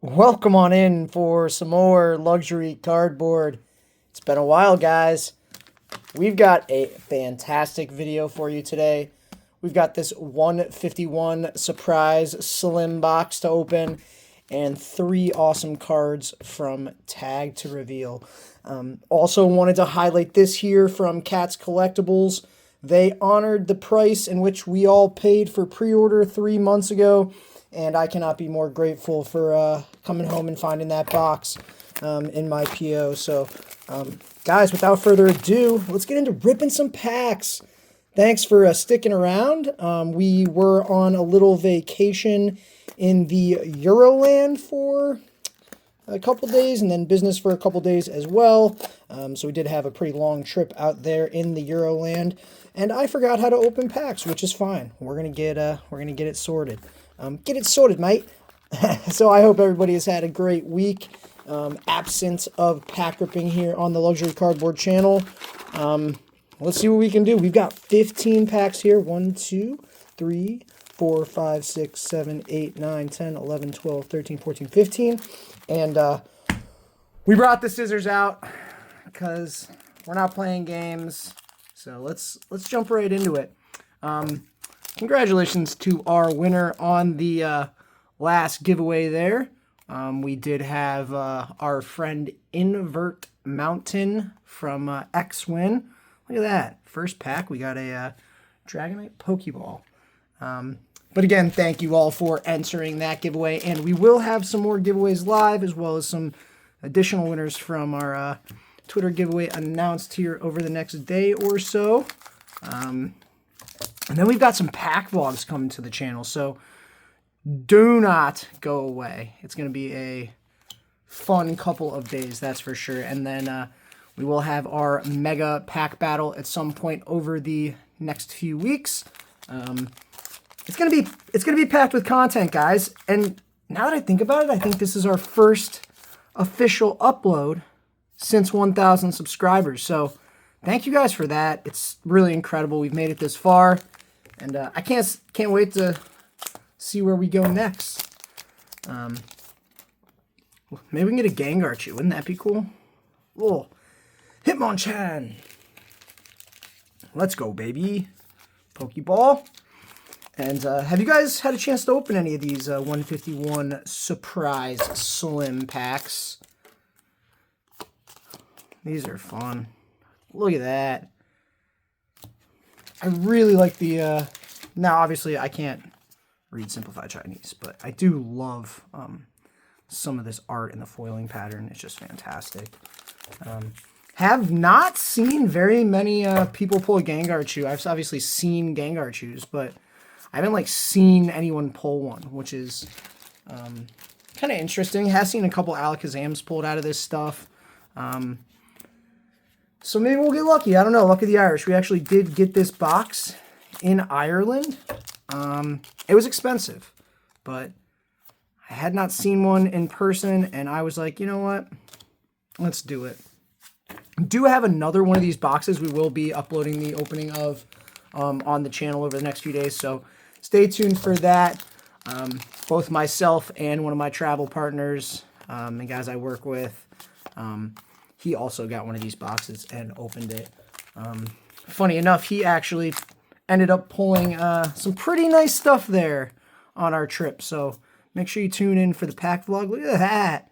Welcome on in for some more luxury cardboard. It's been a while, guys. We've got a fantastic video for you today. We've got this 151 surprise slim box to open and 3 awesome cards from tag to reveal. Also wanted to highlight this here from Cat's Collectibles. They honored the price in which we all paid for pre-order 3 months ago. And I cannot be more grateful for coming home and finding that box in my PO. So, guys, without further ado, let's get into ripping some packs. Thanks for sticking around. We were on a little vacation in the Euroland for a couple days and then business for a couple days as well. So we did have a pretty long trip out there in the Euroland. And I forgot how to open packs, which is fine. We're gonna get it sorted. Get it sorted, mate. So I hope everybody has had a great week. Absence of pack ripping here on the Luxury Cardboard channel. Let's see what we can do. We've got 15 packs here. 1, 2, 3, 4, 5, 6, 7, 8, 9, 10, 11, 12, 13, 14, 15. And we brought the scissors out because we're not playing games. So let's jump right into it. Congratulations to our winner on the last giveaway there. We did have our friend Invert Mountain from X win. Look at that. First pack, we got a Dragonite Pokeball. But again, thank you all for entering that giveaway. And we will have some more giveaways live, as well as some additional winners from our Twitter giveaway announced here over the next day or so. And then we've got some pack vlogs coming to the channel, so do not go away. It's going to be a fun couple of days, that's for sure. And then we will have our mega pack battle at some point over the next few weeks. It's gonna be packed with content, guys. And now that I think about it, I think this is our first official upload since 1,000 subscribers. So thank you guys for that. It's really incredible. We've made it this far. And I can't wait to see where we go next. Maybe we can get a GENGARCHU. Wouldn't that be cool? Oh, Hitmonchan. Let's go, baby. Pokeball. And have you guys had a chance to open any of these 151 surprise slim packs? These are fun. Look at that. I really like the, now obviously I can't read Simplified Chinese, but I do love some of this art in the foiling pattern. It's just fantastic. Have not seen very many people pull a GENGARCHU. I've obviously seen GENGARCHUs, but I haven't seen anyone pull one, which is kind of interesting. Have seen a couple Alakazams pulled out of this stuff. So maybe we'll get lucky. I don't know. Luck of the Irish. We actually did get this box in Ireland. It was expensive, but I had not seen one in person, and I was like, you know what? Let's do it. Do have another one of these boxes we will be uploading the opening of on the channel over the next few days, so stay tuned for that. Both myself and one of my travel partners and guys I work with, he also got one of these boxes and opened it. Funny enough, he actually ended up pulling some pretty nice stuff there on our trip. So make sure you tune in for the pack vlog. Look at that.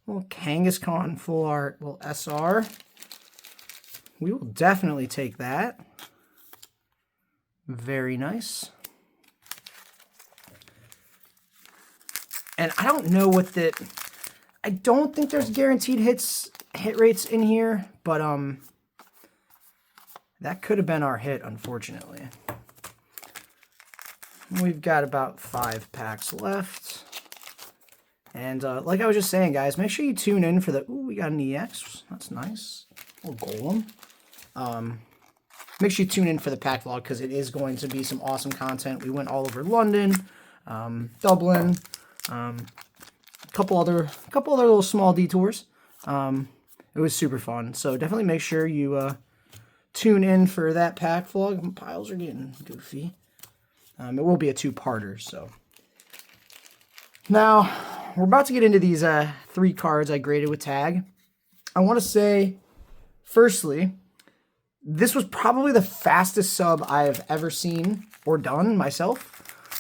Little Kangaskhan full art, little SR. We will definitely take that. Very nice. And I don't know what I don't think there's guaranteed hit rates in here, but that could have been our hit, unfortunately. We've got about 5 packs left. And like I was just saying, guys, make sure you tune in for the... Ooh, we got an EX. That's nice. A little golem. Make sure you tune in for the pack vlog because it is going to be some awesome content. We went all over London, Dublin, a couple other little small detours. It was super fun. So definitely make sure you tune in for that pack vlog. My piles are getting goofy. It will be a 2-parter. So now we're about to get into these 3 cards I graded with tag. I want to say, firstly, this was probably the fastest sub I've ever seen or done myself.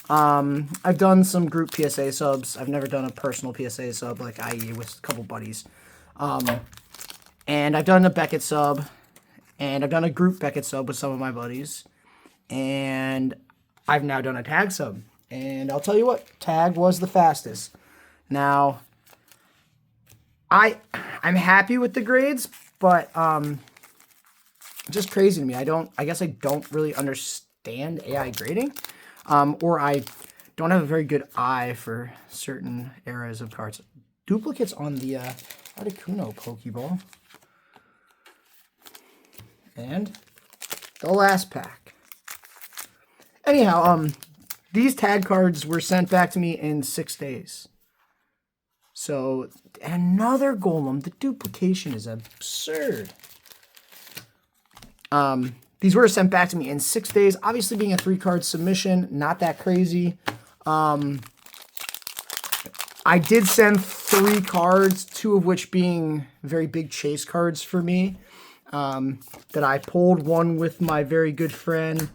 I've done some group PSA subs. I've never done a personal PSA sub like i.e. with a couple buddies. And I've done a Beckett sub, and I've done a group Beckett sub with some of my buddies, and I've now done a tag sub. And I'll tell you what, tag was the fastest. Now, I'm happy with the grades, but just crazy to me. I guess I don't really understand AI grading, or I don't have a very good eye for certain eras of cards. Duplicates on the Articuno Pokeball. And the last pack. Anyhow, these tag cards were sent back to me in 6 days. So, another Golem. The duplication is absurd. These were sent back to me in 6 days. Obviously, being a 3-card submission, not that crazy. I did send 3 cards, 2 of which being very big chase cards for me. That I pulled, one with my very good friend,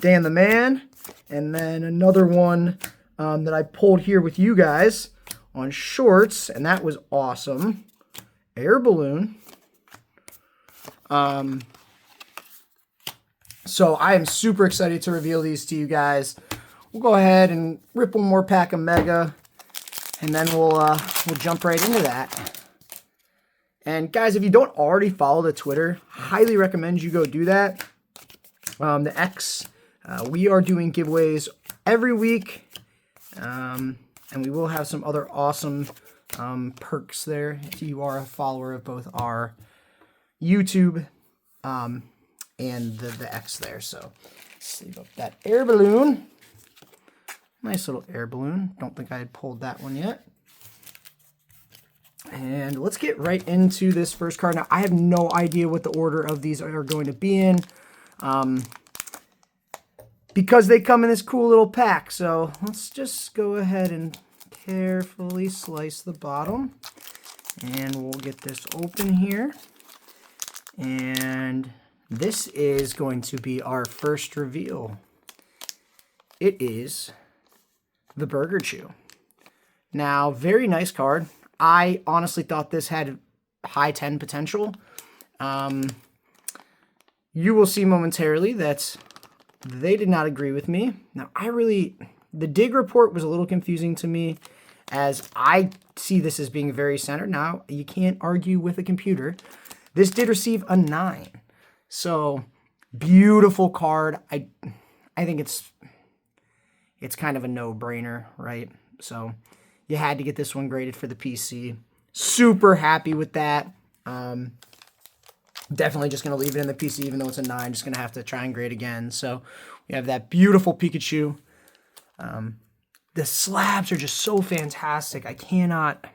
Dan the Man. And then another one that I pulled here with you guys on shorts. And that was awesome. Air Balloon. So I am super excited to reveal these to you guys. We'll go ahead and rip one more pack of Mega. And then we'll jump right into that. And guys, if you don't already follow the Twitter, highly recommend you go do that. The X, we are doing giveaways every week. And we will have some other awesome perks there if you are a follower of both our YouTube and the X there. So let's leave up that air balloon. Nice little air balloon. Don't think I had pulled that one yet. And let's get right into this first card. Now, I have no idea what the order of these are going to be in. Because they come in this cool little pack. So let's just go ahead and carefully slice the bottom. And we'll get this open here. And this is going to be our first reveal. It is the GENGARCHU. Now, very nice card. I honestly thought this had high 10 potential. You will see momentarily that they did not agree with me. Now, the dig report was a little confusing to me, as I see this as being very centered. Now, you can't argue with a computer. This did receive a 9. So, beautiful card. I think it's kind of a no-brainer, right? So, you had to get this one graded for the PC. Super happy with that. Definitely just going to leave it in the PC, even though it's a 9. Just going to have to try and grade again. So we have that beautiful Pikachu. The slabs are just so fantastic. I cannot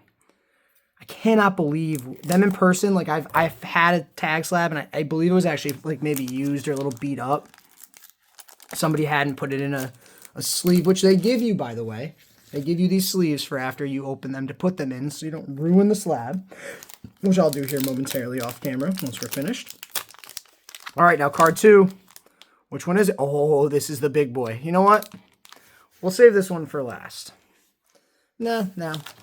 believe them in person. Like I've had a tag slab, and I believe it was actually like maybe used or a little beat up. Somebody hadn't put it in a sleeve, which they give you, by the way. They give you these sleeves for after you open them to put them in, so you don't ruin the slab, which I'll do here momentarily off camera once we're finished. All right, now card 2. Which one is it? Oh, this is the big boy. You know what? We'll save this one for last. No.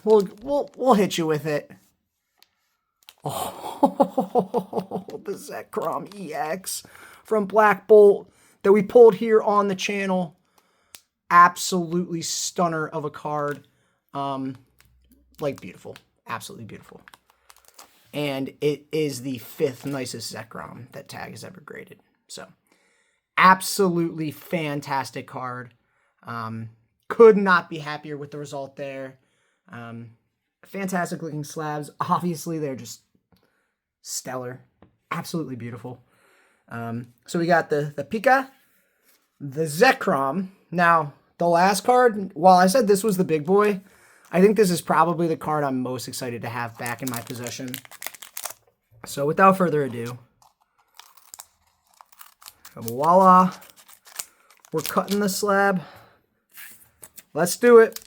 We'll hit you with it. Oh, the Zekrom EX from Black Bolt that we pulled here on the channel. Absolutely stunner of a card. Like beautiful. Absolutely beautiful. And it is the 5th nicest Zekrom that Tag has ever graded. So, absolutely fantastic card. Could not be happier with the result there. Fantastic looking slabs. Obviously, they're just stellar. Absolutely beautiful. So we got the Pika, the Zekrom. Now, the last card, while I said this was the big boy, I think this is probably the card I'm most excited to have back in my possession. So without further ado, voila, we're cutting the slab. Let's do it.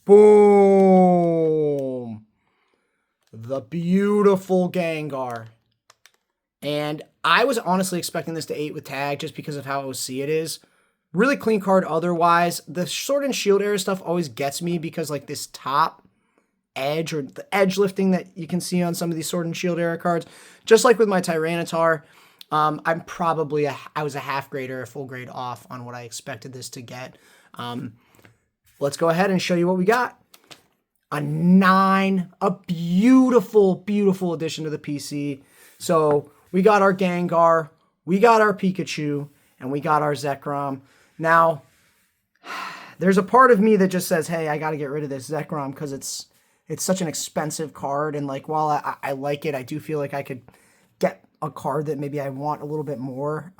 Boom. the beautiful Gengar. And I was honestly expecting this to 8 with tag just because of how OC it is. Really clean card otherwise. The Sword and Shield era stuff always gets me because like this top edge or the edge lifting that you can see on some of these Sword and Shield era cards, just like with my Tyranitar, I'm probably I was a half grade or a full grade off on what I expected this to get. Let's go ahead and show you what we got. A 9, a beautiful, beautiful addition to the PC. So we got our Gengar, we got our Pikachu, and we got our Zekrom. Now, there's a part of me that just says, hey, I got to get rid of this Zekrom because it's such an expensive card. And like, while I like it, I do feel like I could get a card that maybe I want a little bit more.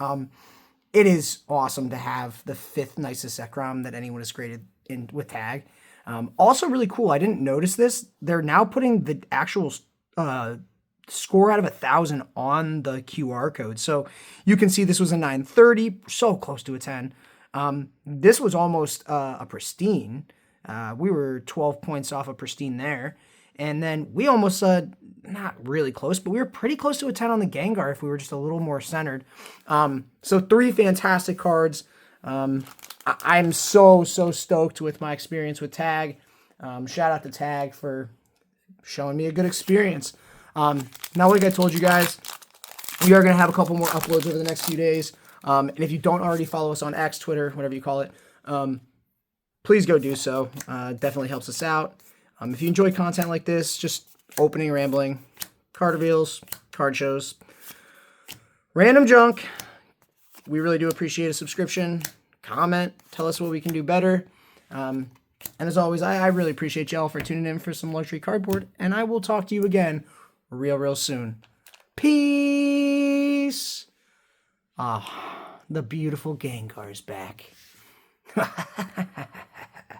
It is awesome to have the 5th nicest Zekrom that anyone has graded in with tag. Also really cool, I didn't notice this. They're now putting the actual score out of 1,000 on the QR code. So you can see this was a 930, so close to a 10. This was almost a pristine. We were 12 points off a pristine there. And then we almost, not really close, but we were pretty close to a 10 on the Gengar if we were just a little more centered. So 3 fantastic cards. I'm so stoked with my experience with tag. Shout out to tag for showing me a good experience. Now, like I told you guys, we are going to have a couple more uploads over the next few days. And if you don't already follow us on X, Twitter, whatever you call it, please go do so. Definitely helps us out. If you enjoy content like this, just opening, rambling, card reveals, card shows, random junk, we really do appreciate a subscription. Comment, tell us what we can do better. And as always, I really appreciate y'all for tuning in for some luxury cardboard. And I will talk to you again real soon. Peace. Ah, the beautiful Gengar is back.